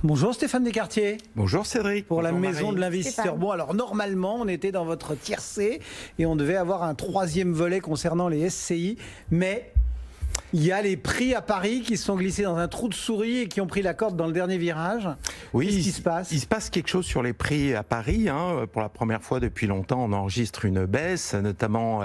Bonjour Stéphane Descartiers. Bonjour Cédric. Pour la Bonjour maison Marie. de l'investisseur. Stéphane. Bon, alors normalement, on était dans votre tiercé et on devait avoir un troisième volet concernant les SCI, mais il y a les prix à Paris qui se sont glissés dans un trou de souris et qui ont pris la corde dans le dernier virage. Oui, Qu'est-ce qui se passe ? Il se passe quelque chose sur les prix à Paris. Pour la première fois depuis longtemps, on enregistre une baisse, notamment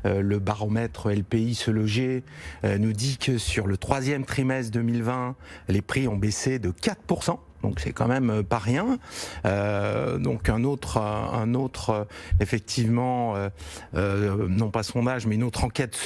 le baromètre LPI Se Loger nous dit que sur le troisième trimestre 2020, les prix ont baissé de 4%. Donc c'est quand même pas rien. Donc un autre effectivement, non pas sondage, mais une autre enquête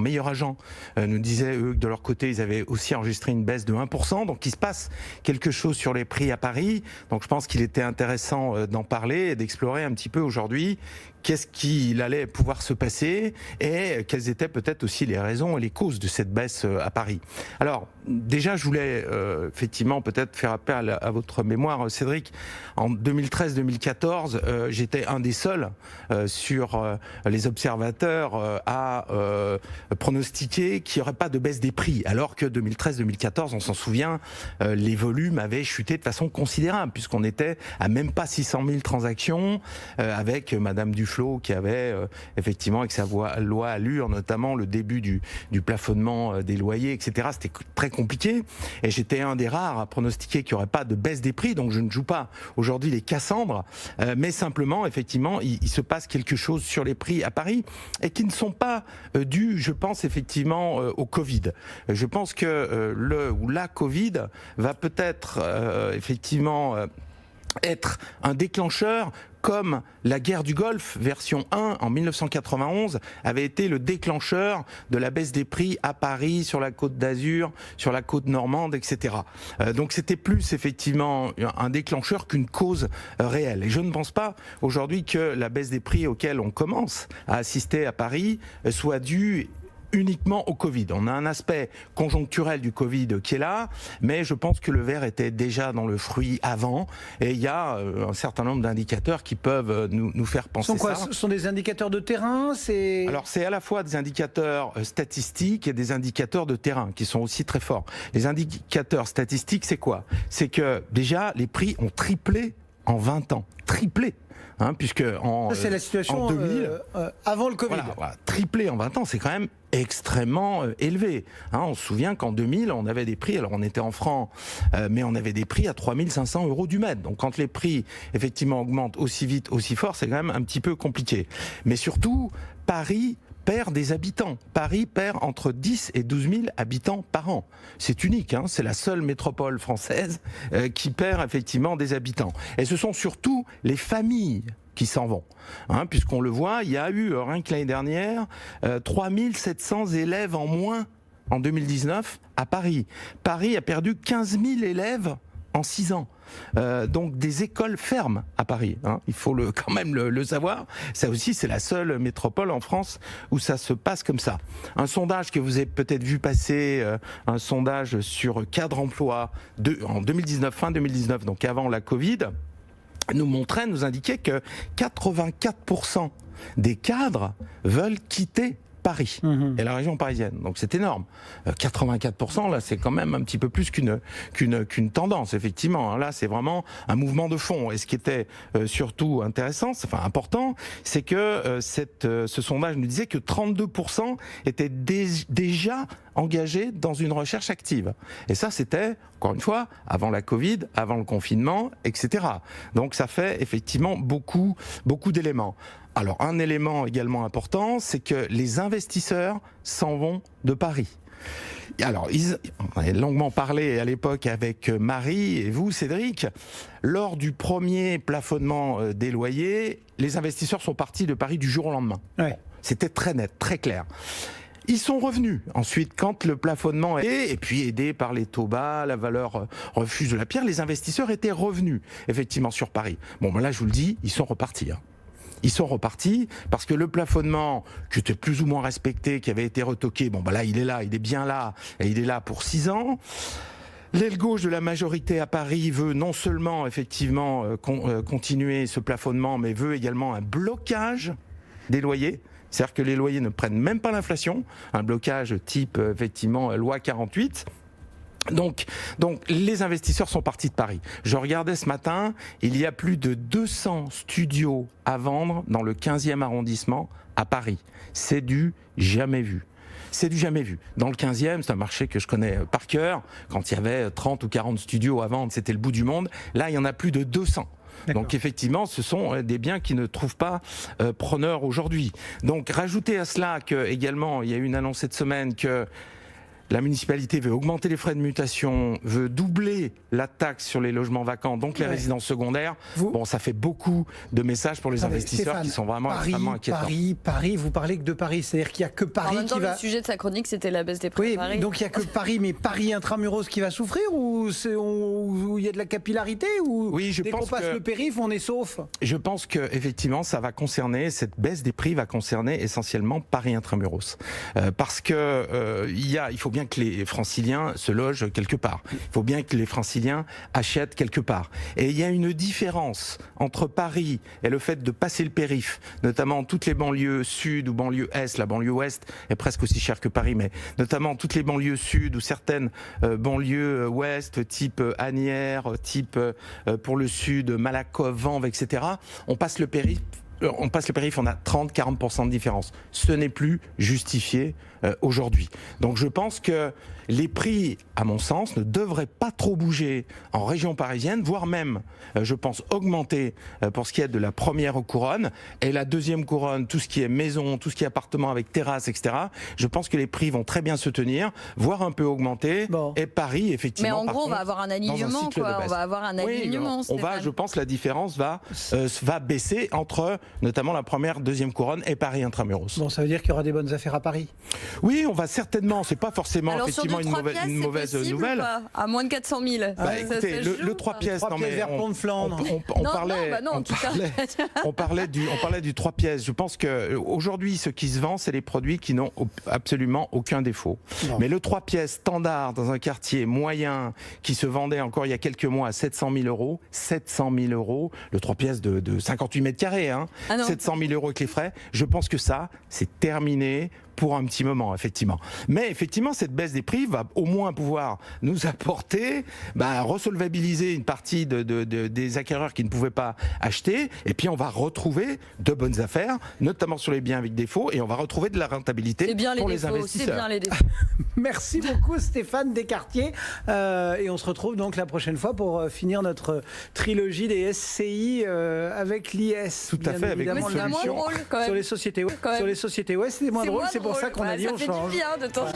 Meilleur Agent nous disait eux que de leur côté ils avaient aussi enregistré une baisse de 1%. Donc il se passe quelque chose sur les prix à Paris. Donc je pense qu'il était intéressant d'en parler et d'explorer un petit peu aujourd'hui qu'est-ce qu'il allait pouvoir se passer et quelles étaient peut-être aussi les raisons et les causes de cette baisse à Paris. Alors, déjà, je voulais effectivement peut-être faire appel à votre mémoire, Cédric. En 2013-2014, j'étais un des seuls sur les observateurs à pronostiquer qu'il n'y aurait pas de baisse des prix, alors que 2013-2014, on s'en souvient, les volumes avaient chuté de façon considérable, puisqu'on était à même pas 600 000 transactions, avec Madame Duflot qui avait effectivement avec sa loi Allure notamment le début du plafonnement des loyers, etc. C'était très compliqué et j'étais un des rares à pronostiquer qu'il n'y aurait pas de baisse des prix, donc je ne joue pas aujourd'hui les Cassandres, mais simplement effectivement il se passe quelque chose sur les prix à Paris et qui ne sont pas dus, je pense effectivement au Covid. Je pense que la Covid va peut-être effectivement être un déclencheur comme la guerre du Golfe version 1 en 1991 avait été le déclencheur de la baisse des prix à Paris, sur la Côte d'Azur, sur la côte normande, etc. Donc c'était plus effectivement un déclencheur qu'une cause réelle. Et je ne pense pas aujourd'hui que la baisse des prix auxquels on commence à assister à Paris soit due uniquement au Covid. On a un aspect conjoncturel du Covid qui est là, mais je pense que le verre était déjà dans le fruit avant, et il y a un certain nombre d'indicateurs qui peuvent nous faire penser ça. Ce sont des indicateurs de terrain, Alors c'est à la fois des indicateurs statistiques et des indicateurs de terrain qui sont aussi très forts. Les indicateurs statistiques, c'est quoi ? C'est que déjà les prix ont triplé en 20 ans. Triplé. Puisque c'est la situation en 2000, avant le Covid. Voilà, triplé en 20 ans, c'est quand même extrêmement élevé. On se souvient qu'en 2000, on avait des prix, alors on était en francs, mais on avait des prix à 3 500 € du mètre. Donc quand les prix, effectivement, augmentent aussi vite, aussi fort, c'est quand même un petit peu compliqué. Mais surtout, Paris perd des habitants. Paris perd entre 10 et 12 000 habitants par an. C'est unique, c'est la seule métropole française qui perd effectivement des habitants. Et ce sont surtout les familles qui s'en vont. Puisqu'on le voit, il y a eu, rien que l'année dernière, 3 700 élèves en moins en 2019 à Paris. Paris a perdu 15 000 élèves en 6 ans. Donc des écoles ferment à Paris, il faut quand même le savoir. Ça aussi, c'est la seule métropole en France où ça se passe comme ça. Un sondage que vous avez peut-être vu passer, un sondage sur cadre emploi en 2019, fin 2019, donc avant la Covid, nous indiquait que 84% des cadres veulent quitter Paris et la région parisienne. Donc c'est énorme. 84%, là, c'est quand même un petit peu plus qu'une tendance, effectivement. Là, c'est vraiment un mouvement de fond. Et ce qui était surtout important, c'est que ce sondage nous disait que 32% étaient déjà engagés dans une recherche active. Et ça, c'était, encore une fois, avant la Covid, avant le confinement, etc. Donc ça fait effectivement beaucoup d'éléments. Alors, un élément également important, c'est que les investisseurs s'en vont de Paris. Alors, on avait longuement parlé à l'époque avec Marie et vous, Cédric. Lors du premier plafonnement des loyers, les investisseurs sont partis de Paris du jour au lendemain. Ouais. C'était très net, très clair. Ils sont revenus ensuite quand le plafonnement et puis aidés par les taux bas, la valeur refuge de la pierre, les investisseurs étaient revenus effectivement sur Paris. Bon, ben là je vous le dis, ils sont repartis. Ils sont repartis parce que le plafonnement qui était plus ou moins respecté, qui avait été retoqué, là il est bien là, et il est là pour 6 ans. L'aile gauche de la majorité à Paris veut non seulement effectivement continuer ce plafonnement, mais veut également un blocage des loyers. C'est-à-dire que les loyers ne prennent même pas l'inflation, un blocage type effectivement loi 48. Donc, les investisseurs sont partis de Paris. Je regardais ce matin, il y a plus de 200 studios à vendre dans le 15e arrondissement à Paris. C'est du jamais vu. C'est du jamais vu. Dans le 15e, c'est un marché que je connais par cœur. Quand il y avait 30 ou 40 studios à vendre, c'était le bout du monde. Là, il y en a plus de 200. Donc effectivement, ce sont des biens qui ne trouvent pas preneur aujourd'hui. Donc rajoutez à cela que également, il y a eu une annonce cette semaine que la municipalité veut augmenter les frais de mutation, veut doubler la taxe sur les logements vacants, donc les résidences secondaires. Bon, ça fait beaucoup de messages pour les investisseurs Stéphane, qui sont vraiment extrêmement inquiétants. Paris, vous parlez que de Paris, c'est-à-dire qu'il n'y a que Paris en même temps, qui va... le sujet de sa chronique, c'était la baisse des prix à Paris. Donc il n'y a que Paris, mais Paris intramuros qui va souffrir ou il y a de la capillarité ou oui, dès qu'on passe le périph', on est sauf? Je pense que effectivement, ça va concerner, cette baisse des prix va concerner essentiellement Paris intramuros, parce que il faut bien que les franciliens se logent quelque part. Il faut bien que les franciliens achètent quelque part. Et il y a une différence entre Paris et le fait de passer le périph', notamment toutes les banlieues sud ou banlieue est. La banlieue ouest est presque aussi chère que Paris, mais notamment toutes les banlieues sud ou certaines banlieues ouest, type Asnières, type pour le sud, Malakoff, Vanves, etc. On passe le périph', on a 30-40% de différence. Ce n'est plus justifié aujourd'hui. Donc je pense que les prix, à mon sens, ne devraient pas trop bouger en région parisienne, voire même, je pense, augmenter pour ce qui est de la première couronne. Et la deuxième couronne, tout ce qui est maison, tout ce qui est appartement avec terrasse, etc., je pense que les prix vont très bien se tenir, voire un peu augmenter. Bon. Et Paris, effectivement... Mais en gros, on va avoir un alignement, quoi. On va avoir un alignement, on va, je pense, la différence va baisser entre, notamment, la première, deuxième couronne et Paris intramuros. Bon, ça veut dire qu'il y aura des bonnes affaires à Paris? Oui, on va certainement, c'est pas forcément alors, effectivement une mauvaise nouvelle. À moins de 400 000. Écoutez, le 3 pièces, non mais vers Pont de Flandre. On parlait du 3 pièces. Je pense que aujourd'hui, ce qui se vend, c'est les produits qui n'ont absolument aucun défaut. Non. Mais le 3 pièces standard dans un quartier moyen qui se vendait encore il y a quelques mois à 700 000 euros, 700 000 euros, le 3 pièces de 58 mètres carrés, 700 000 euros avec les frais. Je pense que ça, c'est terminé pour un petit moment, effectivement. Mais effectivement, cette baisse des prix va au moins pouvoir nous apporter, resolvabiliser une partie des acquéreurs qui ne pouvaient pas acheter, et puis on va retrouver de bonnes affaires, notamment sur les biens avec défaut, et on va retrouver de la rentabilité pour les investisseurs. C'est bien les défauts. Merci beaucoup Stéphane Descartier, et on se retrouve donc la prochaine fois pour finir notre trilogie des SCI avec l'IS. Tout à fait, avec une solution sur les sociétés. Sur les sociétés, ouais, c'est moins drôle. C'est pour ça qu'on a dit on change. Ça fait du bien de temps.